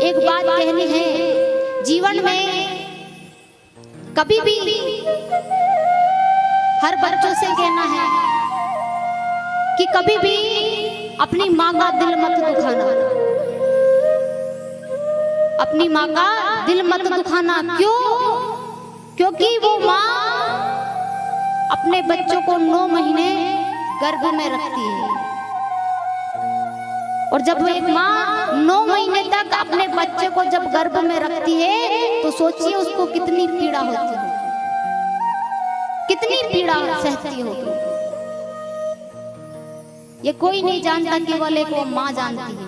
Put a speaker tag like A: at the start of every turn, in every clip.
A: एक बात कहनी है, जीवन में कभी भी हर बच्चों से कहना है कि कभी भी अपनी माँ का दिल मत दुखाना, अपनी माँ का दिल मत दुखाना। क्यों? क्योंकि वो माँ अपने बच्चों को 9 महीने गर्भ में रखती है, और जब वो एक माँ 9 महीने तक अपने बच्चे को जब गर्भ में रखती है तो सोचिए उसको कितनी पीड़ा होती है, कितनी पीड़ा सहती होगी। ये कोई नहीं जानता, केवल एक वो माँ जानती है।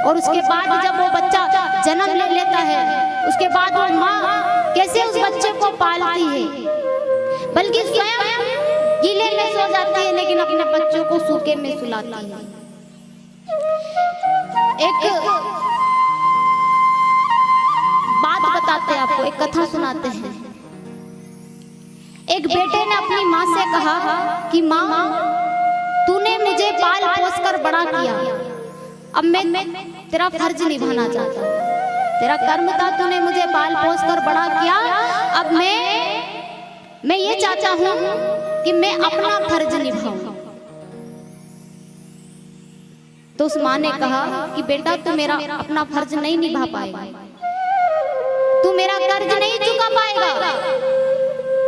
A: और उसके बाद जब वो बच्चा जन्म ले लेता है, उसके बाद वो माँ कैसे उस बच्चे को पालती है, बल्कि स्वयं गीले में सो जाती है लेकिन अपने बच्चों को सूखे में सुलाती है। एक बात बताते हैं आपको, एक कथा सुनाते हैं। एक बेटे ने अपनी माँ से कहा कि माँ, तूने मुझे पाल पोस कर बड़ा किया, अब मैं तेरा फर्ज निभाना चाहता हूँ। तेरा कर्म था, तूने मुझे पाल पोस कर बड़ा किया, अब मैं ये चाहता हूँ कि मैं अपना फर्ज निभाऊं। तो उस माँ ने कहा कि बेटा तू मेरा अपना फर्ज नहीं निभा पाएगा, तू मेरा कर्ज नहीं चुका पाएगा।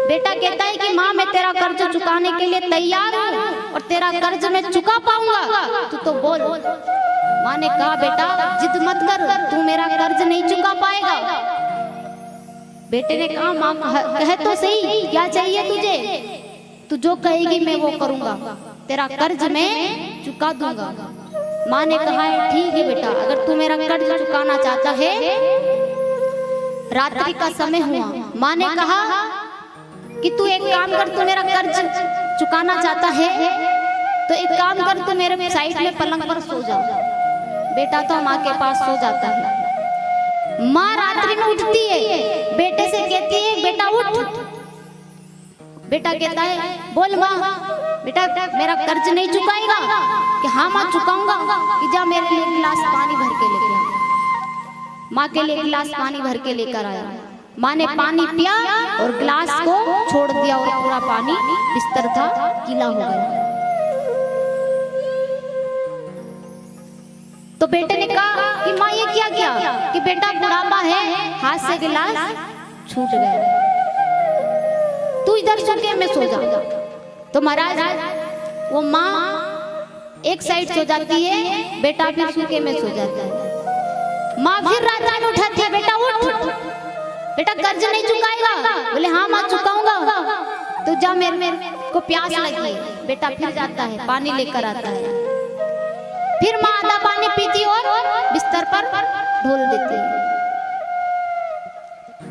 A: बेटा कहता है कि माँ मैं तेरा कर्ज चुकाने के लिए तैयार हूँ और तेरा कर्ज मैं चुका पाऊंगा, तू तो बोल। माँ ने कहा बेटा जिद मत कर, तू मेरा कर्ज नहीं चुका पाएगा। बेटे ने कहा माँ कह तो सही, क्या चाहिए तुझे? तू जो कहेगी मैं वो करूंगा, तेरा कर्ज मैं चुका दूंगा। माँ ने कहा ठीक है बेटा, अगर तू मेरा कर्ज चुकाना चाहता है। रात्रि का समय हुआ, माँ ने कहा कि तू एक काम कर, तू मेरा कर्ज चुकाना चाहता है तो एक काम कर, तू मेरे साइड में पलंग पर सो जा। बेटा तो माँ के पास सो जाता है। माँ रात्रि में उठती है, बेटे से कहती है बेटा उठ। बेटा कहता है बोल माँ, बेटा मेरा कर्ज नहीं चुकाएगा? कि हाँ माँ चुकाऊंगा। कि जा मेरे लिए गिलास पानी भर के लेके आ। माँ के लिए गिलास पानी भर के लेकर आया। माँ ने पानी पिया और गिलास को छोड़ दिया और पूरा पानी बिस्तर था गीला हो गया। तो बेटे ने कहा कि माँ ये क्या किया? कि बेटा बुढ़ापा है, हाथ से गिलास छूट गया, तू इधर सूखे में सो जा। तो महाराज वो माँ एक साइड सो जाती है, बेटा फिर सूखे में सो जाता है। माँ फिर रात में उठाती है, बेटा उठ, बेटा कर्ज नहीं चुकाएगा? बोले हाँ माँ चुकाऊंगा। तो जा मेरे को प्यास लगी है। बेटा फिर जाता है, पानी लेकर आता है। फिर माँ आधा पानी पीती और बिस्तर पर ढोल देती है।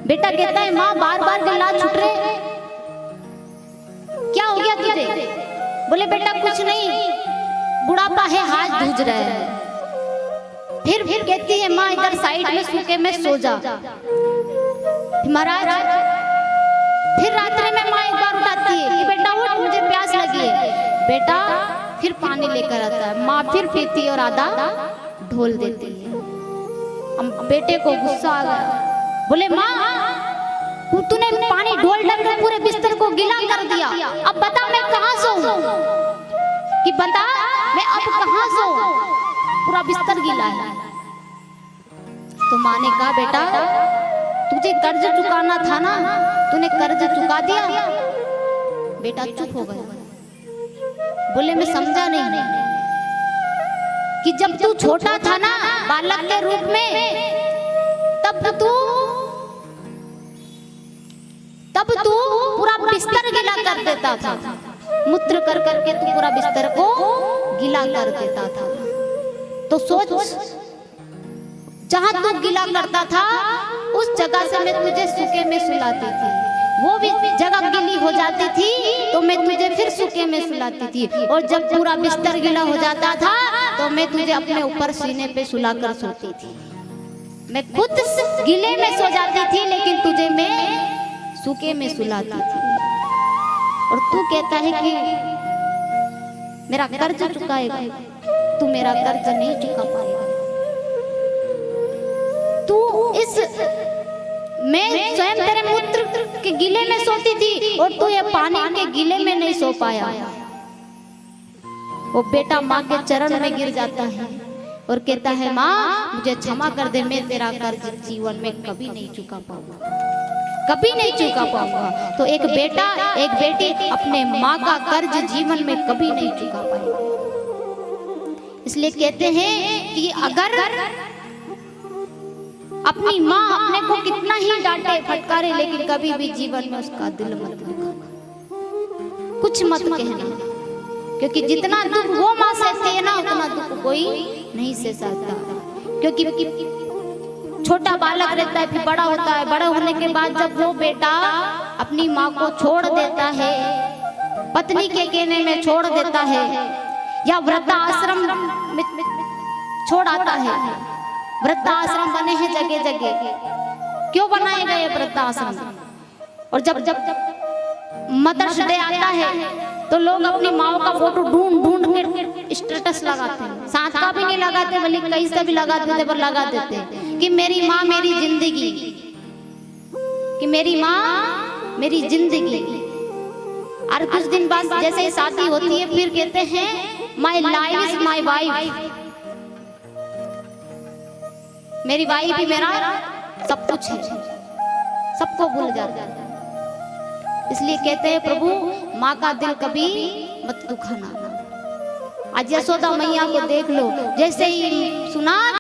A: बेटा कहता है माँ बार बार गिलास छूट रहे, क्या हो गया तुझे? बोले बेटा कुछ नहीं, बुढ़ापा है, हाथ धूज रहा है। फिर कहती है माँ इधर साइड में सूखे में सो जा। महाराज फिर रात्रि में माँ एक बार उठाती है कि बेटा उठ, मुझे प्यास लगी है। बेटा फिर पानी लेकर आता है। माँ फिर पीती है और आधा ढोल देती है। अब बेटे को गुस्सा आ गया। बोले माँ तूने पानी ढोल डाल कर पूरे बिस्तर को गीला कर दिया, अब बता मैं कहाँ सोऊं? कि बता मैं अब कहाँ सोऊं? पूरा बिस्तर गीला है। तो माँ ने कहा बेटा तुझे कर्ज चुकाना था ना, तूने कर्ज चुका दिया। बेटा चुप हो गया। बोले मैं समझा नहीं कि जब तू छोटा था ना बालक के रूप में, तब तू पूरा बिस्तर गीला कर देता था, मूत्र कर करके तू पूरा बिस्तर को गीला कर देता था। तो सोच जहां तू गीला करता था उस जगह से मैं तुझे सूखे में सुलाती थी, वो भी जगह गीली हो जाती थी तो मैं तुझे फिर सूखे में सुलाती थी, और जब पूरा बिस्तर गीला हो जाता था तो मैं तुझे अपने ऊपर सीने पे सुलाकर सोती थी। मैं खुद गीले में सो जाती थी लेकिन तुझे मैं सूखे में सुलाती थी। और तू कहता है कि मेरा कर्ज चुकाएगा, तू मेरा कर्ज नहीं चुका पाएगा। मैं स्वयं तेरे मूत्र के गीले में सोती थी और तू ये पानी के गीले में नहीं सो पाया। वो बेटा माँ के चरण में गिर जाता है और कहता है माँ मुझे क्षमा कर दे, मैं तेरा कर्ज जीवन में कभी नहीं चुका पाऊंगा, कभी नहीं चुका पाऊंगा। तो एक बेटा एक बेटी अपने माँ का कर्ज जीवन में कभी नहीं चुका पाएगा। इसलिए कहते हैं कि अगर अपनी माँ अपने को कितना ही डांटे फटकारे, लेकिन कभी भी जीवन में उसका दिल मत दुखाना, कुछ मत कहना, क्योंकि जितना दुख वो माँ सहती है ना उतना दुख कोई नहीं सह सकता। क्योंकि छोटा बालक रहता है, फिर बड़ा होता है, बड़ा होने के बाद जब वो बेटा अपनी माँ को छोड़ देता है, पत्नी के कहने में छोड़ देता है या वृद्धाश्रम में छोड़ आता है। वृद्धाश्रम बने हैं जगह जगह, क्यों बनाए गए वृद्धाश्रम? और जब जब मदर्स डे आता है तो लोग अपनी माओ का फोटो ढूंढ ढूंढ के स्टेटस लगाते हैं। साथ का भी नहीं लगाते, बल्कि कहीं से भी लगा देते, पर लगा देते कि मेरी माँ मेरी जिंदगी, कि मेरी माँ मेरी जिंदगी। और कुछ दिन बाद जैसे ही शादी होती है फिर कहते हैं my life is my wife, मेरी वाइफ ही मेरा सब कुछ है, सबको भूल जाता है। इसलिए कहते हैं प्रभु माँ का दिल कभी मत दुखाना। आज यशोदा मैया को देख लो, जैसे ही सुना